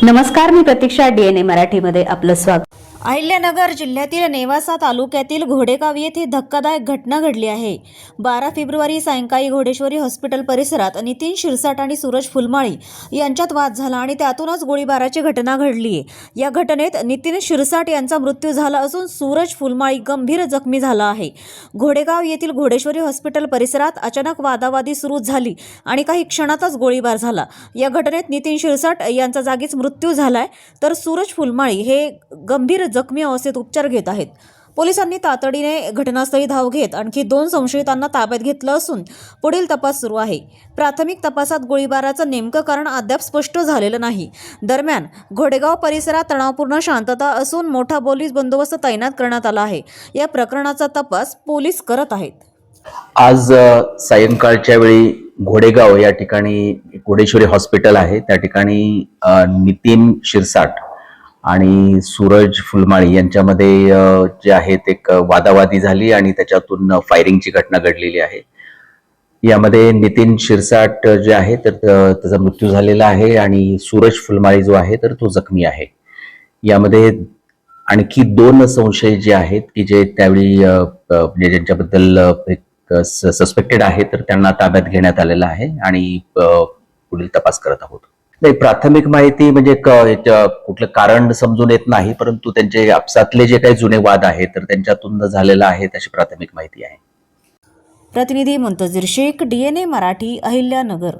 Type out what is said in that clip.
नमस्कार, मी प्रतीक्षा. डीएनए मराठीमध्ये आपलं स्वागत. अहिल्यानगर जिल्ह्यातील नेवासा तालुक्यातील घोडेगाव येथे धक्कादायक घटना घडली आहे. 12 फेब्रुवारी सायंकाळी घोडेश्वरी हॉस्पिटल परिसरात नितीन शिरसाट आणि सूरज फुलमाळी यांच्यात वाद झाला आणि त्यातूनच गोळीबाराची घटना घडली आहे. या घटनेत नितीन शिरसाट यांचा मृत्यू झाला असून सूरज फुलमाळी गंभीर जखमी झाला आहे. घोडेगाव येथील घोडेश्वरी हॉस्पिटल परिसरात अचानक वादावादी सुरू झाली आणि काही क्षणातच गोळीबार झाला. या घटनेत नितीन शिरसाट यांचा जागीच मृत्यू झालाय, तर सूरज फुलमाळी हे गंभीर जखमी अवस्थेत उपचार घेत आहेत. पोलिसांनी तातडीने घटनास्थळी धाव घेत आणखी 2 संशयितांना ताब्यात घेतलं असून पुढील तपास सुरू आहे. प्राथमिक तपासात गोळीबाराचं नेमकं कारण अद्याप स्पष्ट झालेलं नाही. दरम्यान घोडेगाव परिसरात तणावपूर्ण शांतता असून मोठा पोलीस बंदोबस्त तैनात करण्यात आला आहे. या प्रकरणाचा तपास पोलीस करत आहेत. आज सायंकाळच्या वेळी घोडेगाव या ठिकाणी घोडेश्वरी हॉस्पिटल आहे, त्या ठिकाणी नितीन शिरसाट आणि सूरज फुलमाळी यांच्यामध्ये जे आहेत एक वादावादी झाली आणि त्याच्यातून फायरिंगची घटना घडलेली आहे. यामध्ये नितीन शिरसाट जे आहे तर त्याचा मृत्यू झालेला आहे आणि सूरज फुलमाळी जो आहे तर तो जखमी आहे. यामध्ये आणखी 2 संशय जे आहेत की जे त्यावेळी म्हणजे ज्यांच्याबद्दल सस्पेक्टेड आहे तर त्यांना ताब्यात घेण्यात आलेलं आहे आणि पुढील तपास करत आहोत. नाही, प्राथमिक माहिती म्हणजे कुठलं कारण समजून येत नाही, परंतु त्यांचे आपसातले जे काही जुने वाद आहेत तर त्यांच्यातून झालेला आहे त्याची प्राथमिक माहिती आहे. प्रतिनिधी मुंतजीर शेख, डीएनए मराठी, अहिल्यानगर.